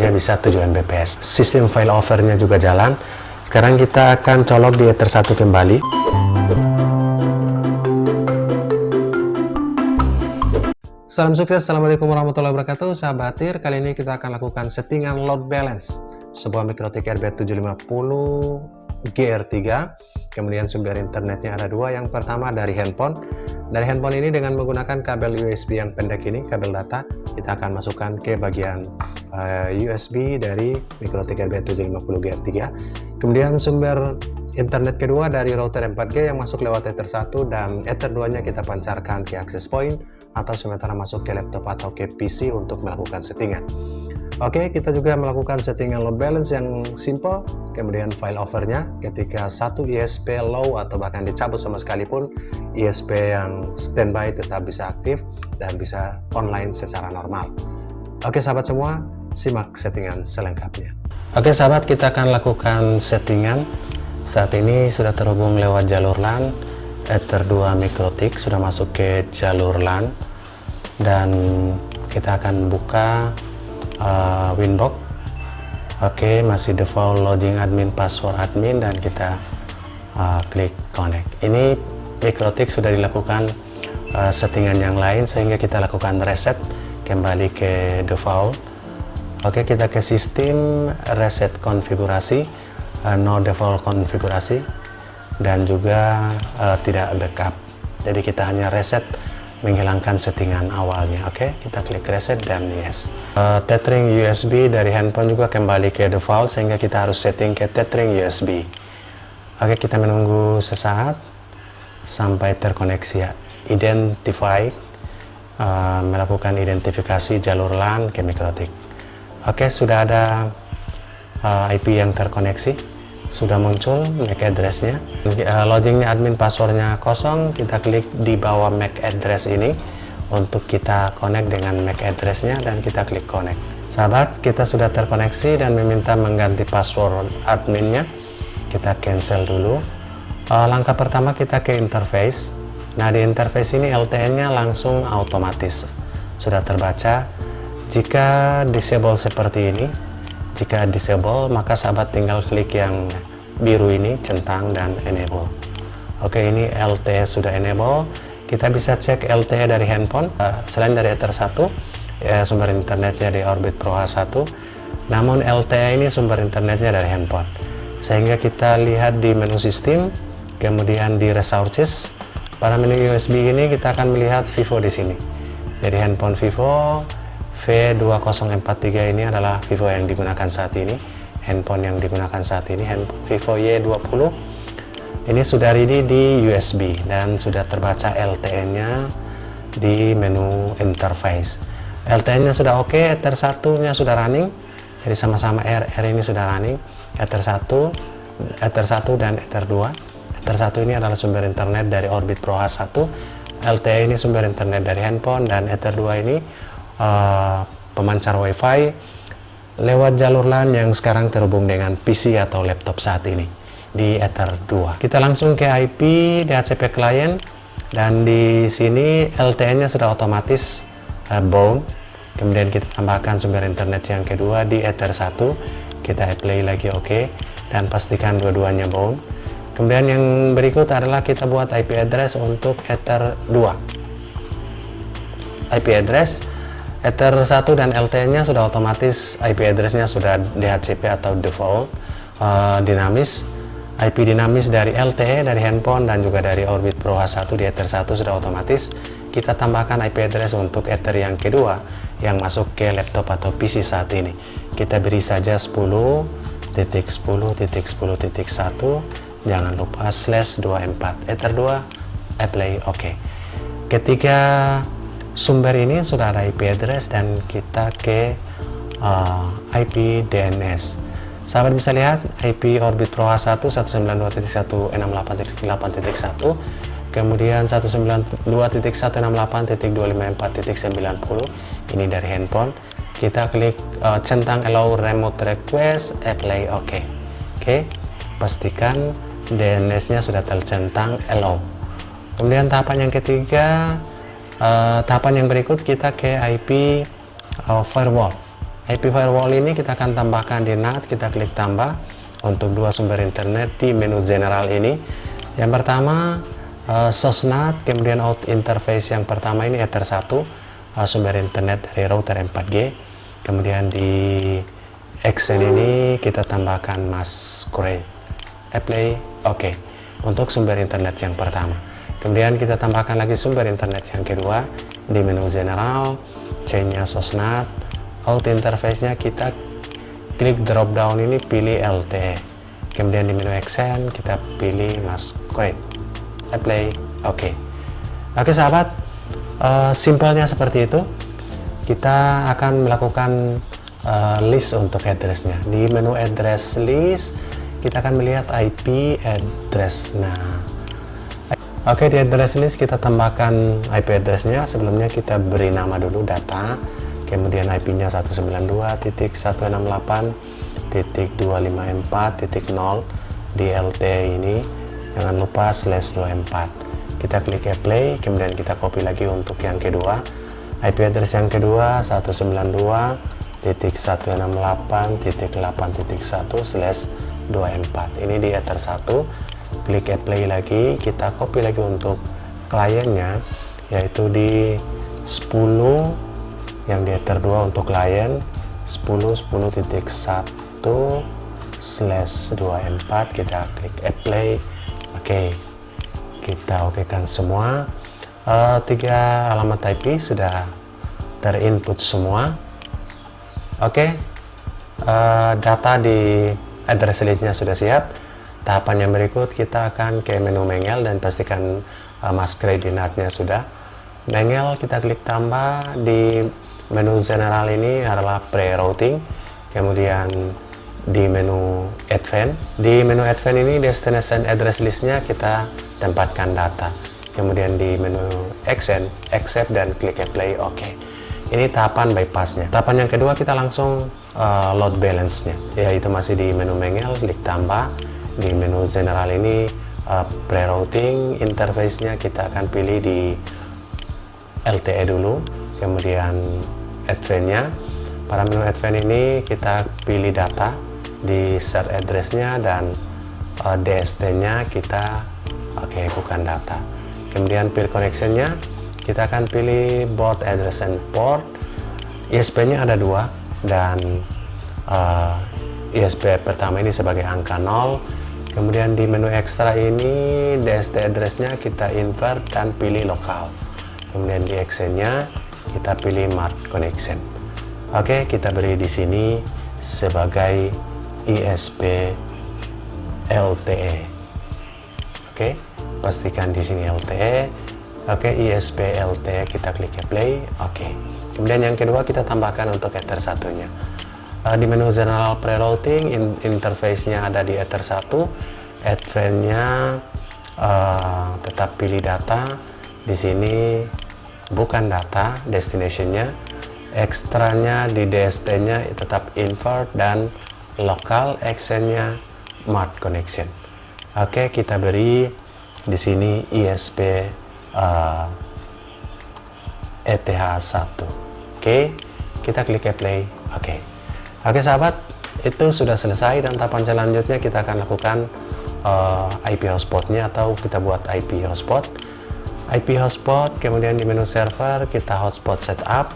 dia bisa 7 Mbps. Sistem file overnya juga jalan. Sekarang kita akan colok di Ether 1 kembali. Salam sukses, assalamualaikum warahmatullahi wabarakatuh. Sahabat Tir, kali ini kita akan lakukan settingan load balance sebuah MikroTik RB750 GR3. Kemudian sumber internetnya ada dua. Yang pertama dari handphone. Dari handphone ini dengan menggunakan kabel USB yang pendek ini, kabel data, kita akan masukkan ke bagian USB dari MikroTik RB750 GR3. Kemudian sumber internet kedua dari router 4G yang masuk lewat Ether 1, dan Ether 2 nya kita pancarkan ke access point atau sementara masuk ke laptop atau ke PC untuk melakukan settingan. Oke, kita juga melakukan settingan load balance yang simple. Kemudian file overnya ketika satu ISP low atau bahkan dicabut sama sekalipun, ISP yang standby tetap bisa aktif dan bisa online secara normal. Oke sahabat semua, simak settingan selengkapnya. Oke sahabat, kita akan lakukan settingan. Saat ini sudah terhubung lewat jalur LAN. Ether 2 MikroTik sudah masuk ke jalur LAN, dan kita akan buka Winbox. Oke, masih default login admin, password admin, dan kita klik connect. Ini MikroTik sudah dilakukan settingan yang lain, sehingga kita lakukan reset kembali ke default. Oke, kita ke sistem, reset konfigurasi, no default konfigurasi, dan juga tidak backup. Jadi kita hanya reset, menghilangkan settingan awalnya. Oke, kita klik reset dan yes. Tethering USB dari handphone juga kembali ke default, sehingga kita harus setting ke tethering USB. Oke, kita menunggu sesaat sampai terkoneksi ya. Identify, melakukan identifikasi jalur LAN ke MikroTik. Oke, sudah ada IP yang terkoneksi, sudah muncul MAC address-nya. Login admin, passwordnya kosong. Kita klik di bawah MAC address ini untuk kita connect dengan MAC address-nya, dan kita klik connect. Sahabat, kita sudah terkoneksi dan meminta mengganti password adminnya. Kita cancel dulu. Langkah pertama kita ke interface. Nah, di interface ini LTE-nya langsung otomatis sudah terbaca. Jika disable seperti ini, jika disable maka sahabat tinggal klik yang biru ini, centang, dan enable. Oke, ini LTE sudah enable. Kita bisa cek LTE dari handphone, selain dari Ether 1, ya, sumber internetnya di Orbit Pro H1, namun LTE ini sumber internetnya dari handphone. Sehingga kita lihat di menu sistem, kemudian di resources, pada menu USB ini kita akan melihat Vivo di sini. Jadi handphone Vivo V2043 ini adalah Vivo yang digunakan saat ini. Handphone yang digunakan saat ini, handphone Vivo Y20. Ini sudah ready di USB dan sudah terbaca LTE-nya di menu interface. LTE-nya sudah oke, Ether 1-nya sudah running. Jadi sama-sama R ini sudah running. Ether 1 dan Ether 2. Ether 1 ini adalah sumber internet dari Orbit Pro H1. LTE ini sumber internet dari handphone, dan Ether 2 ini pemancar WiFi lewat jalur LAN yang sekarang terhubung dengan PC atau laptop saat ini di Ether 2. Kita langsung ke IP DHCP client, dan di sini LTE-nya sudah otomatis bound. Kemudian kita tambahkan sumber internet yang kedua di Ether 1. Kita apply lagi oke, dan pastikan dua-duanya bound. Kemudian yang berikut adalah kita buat IP address untuk Ether 2. IP address Ether 1 dan LTE-nya sudah otomatis, IP address-nya sudah DHCP atau default dinamis. IP dinamis dari LTE, dari handphone, dan juga dari Orbit Pro H1 di Ether 1 sudah otomatis. Kita tambahkan IP address untuk Ether yang kedua yang masuk ke laptop atau PC saat ini. Kita beri saja 10.10.10.1, jangan lupa /24 Ether 2, apply oke. Ketika sumber ini sudah ada IP address, dan kita ke IP DNS. Sahabat bisa lihat IP Orbit Pro H1 192.168.8.1, kemudian 192.168.254.90. Ini dari handphone. Kita klik centang allow remote request, apply oke. Oke, pastikan DNS-nya sudah tercentang allow. Kemudian tahapan yang ketiga, tahapan yang berikut kita ke IP firewall. IP firewall ini kita akan tambahkan di NAT. Kita klik tambah untuk dua sumber internet di menu general ini. Yang pertama source NAT, kemudian out interface yang pertama ini Ether 1, sumber internet dari router 4G. Kemudian di Extend ini kita tambahkan Masquerade. Apply, oke. Untuk sumber internet yang pertama. Kemudian kita tambahkan lagi sumber internet yang kedua di menu general, chainnya source NAT, out interface-nya kita klik drop down ini, pilih LTE. Kemudian di menu Extend kita pilih Masquerade. Apply, oke. Oke sahabat, simpelnya seperti itu. Kita akan melakukan list untuk address-nya. Di menu address list kita akan melihat IP address. Nah, oke, di address list kita tambahkan IP address-nya. Sebelumnya kita beri nama dulu data, kemudian IP-nya 192.168.254.0 di LTE ini. Jangan lupa /24. Kita klik apply, kemudian kita copy lagi untuk yang kedua. IP address yang kedua 192.168.8.1/24. Ini di Ether 1. Klik apply lagi, kita copy lagi untuk kliennya, yaitu di 10 yang di Ether 2 untuk klien 10.10.1/24. Kita klik apply. Oke, kita okekan semua. 3 alamat IP sudah terinput semua. Oke, data di address listnya sudah siap. Tahapan yang berikut kita akan ke menu Mengel dan pastikan Masquerade di NAT-nya sudah. Mengel kita klik tambah. Di menu general ini adalah pre-routing. Kemudian di menu Advanced. Di menu Advanced ini destination address listnya kita tempatkan data. Kemudian di menu Extend, accept dan klik apply. Oke. Ini tahapan bypassnya. Tahapan yang kedua kita langsung load balance-nya, yaitu masih di menu Mengel, klik tambah. Di menu general ini pre-routing, interface-nya kita akan pilih di LTE dulu, kemudian Advanced-nya. Pada menu Advanced ini kita pilih data di set address-nya dan DST-nya kita bukan data. Kemudian peer connection-nya kita akan pilih board address and port. ISP-nya ada 2 dan ISP pertama ini sebagai angka 0. Kemudian di menu ekstra ini DST address-nya kita invert dan pilih lokal. Kemudian di extend-nya kita pilih mark connection. Oke, kita beri di sini sebagai ISP LTE. Oke, pastikan di sini LTE. Oke, ISP LTE kita klik apply. Oke. Kemudian yang kedua kita tambahkan untuk Ether 1-nya. Di menu general pre-routing, interface-nya ada di Ether 1. Advanced-nya tetap pilih data. Di sini bukan data, destination-nya. Ekstranya di DST-nya tetap invert dan lokal, extend-nya mark connection. Oke, kita beri di sini ISP ETH1. Oke, kita klik apply. Oke sahabat, itu sudah selesai dan tahapan selanjutnya kita akan lakukan IP hotspot-nya atau kita buat IP hotspot. IP hotspot, kemudian di menu server kita hotspot setup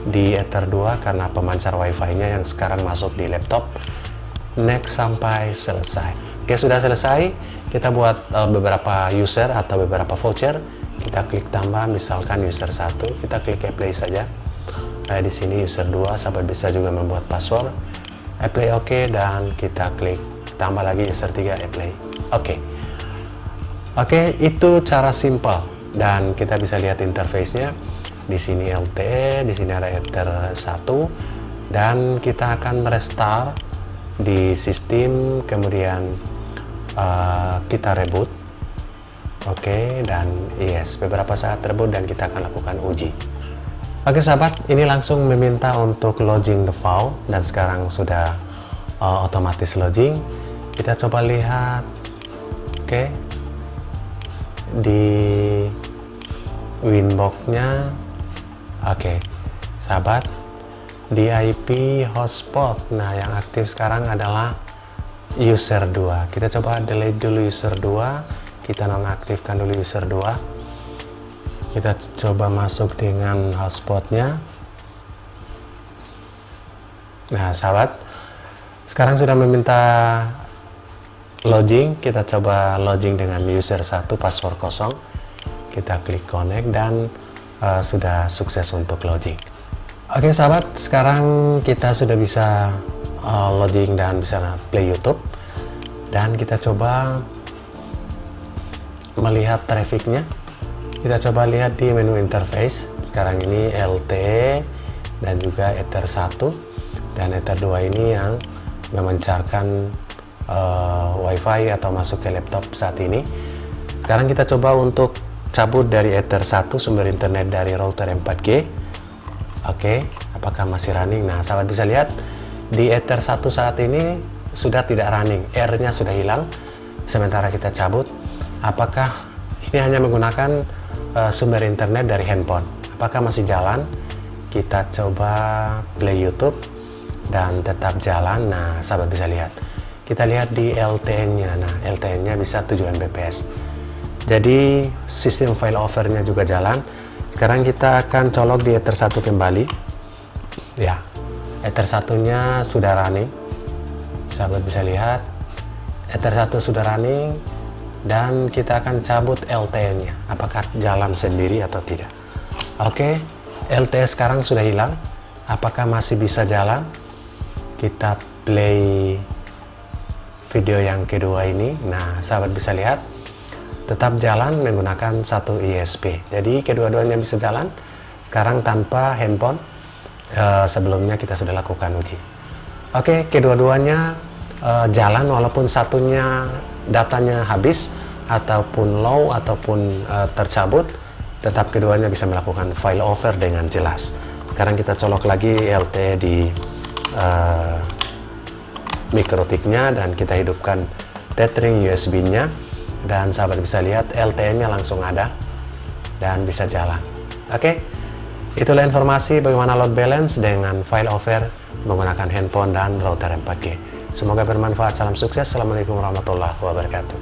di Ether 2 karena pemancar wifi-nya yang sekarang masuk di laptop. Next sampai selesai. Oke, sudah selesai. Kita buat beberapa user atau beberapa voucher. Kita klik tambah, misalkan user 1, kita klik apply saja. Di sini user 2, sahabat bisa juga membuat password. Apply oke, dan kita klik tambah lagi user 3, apply. Oke, itu cara simple dan kita bisa lihat interface-nya. Di sini LTE, di sini ada Ether 1 dan kita akan restart di sistem, kemudian kita reboot. Dan yes, beberapa saat reboot dan kita akan lakukan uji. Oke sahabat, ini langsung meminta untuk lodging the file dan sekarang sudah otomatis lodging. Kita coba lihat. Di Winbox-nya. Sahabat, DIP hotspot. Nah, yang aktif sekarang adalah user 2. Kita coba delete dulu user 2. Kita nonaktifkan dulu user 2. Kita coba masuk dengan hotspotnya. Nah, sahabat, sekarang sudah meminta login. Kita coba login dengan user 1, password kosong. Kita klik connect dan sudah sukses untuk login. Oke sahabat, sekarang kita sudah bisa login dan bisa play YouTube. Dan kita coba melihat trafficnya. Kita coba lihat di menu interface. Sekarang ini LTE dan juga Ether 1 dan Ether 2 ini yang memancarkan WiFi atau masuk ke laptop saat ini. Sekarang kita coba untuk cabut dari Ether 1 sumber internet dari router 4G. Oke, apakah masih running? Nah, sahabat bisa lihat di Ether 1 saat ini sudah tidak running, R-nya sudah hilang. Sementara kita cabut, apakah ini hanya menggunakan sumber internet dari handphone? Apakah masih jalan? Kita coba play YouTube dan tetap jalan. Nah, sahabat bisa lihat. Kita lihat di LTE-nya. Nah, LTE-nya bisa 7 Mbps. Jadi sistem file overnya juga jalan. Sekarang kita akan colok di Ether 1 kembali. Ya, Ether 1-nya sudah running. Sahabat bisa lihat. Ether 1 sudah running dan kita akan cabut LTE-nya. Apakah jalan sendiri atau tidak? Oke, LTE sekarang sudah hilang. Apakah masih bisa jalan? Kita play video yang kedua ini. Nah, sahabat bisa lihat tetap jalan menggunakan satu ISP. Jadi kedua-duanya bisa jalan sekarang tanpa handphone. Sebelumnya kita sudah lakukan uji. Oke, kedua-duanya jalan walaupun satunya datanya habis ataupun low ataupun tercabut, tetap keduanya bisa melakukan file over dengan jelas. Sekarang kita colok lagi LTE di mikrotiknya dan kita hidupkan tethering USB-nya. Dan sahabat bisa lihat LTE-nya langsung ada dan bisa jalan. Oke, itulah informasi bagaimana load balance dengan file over menggunakan handphone dan router 4G. Semoga bermanfaat. Salam sukses. Assalamualaikum warahmatullahi wabarakatuh.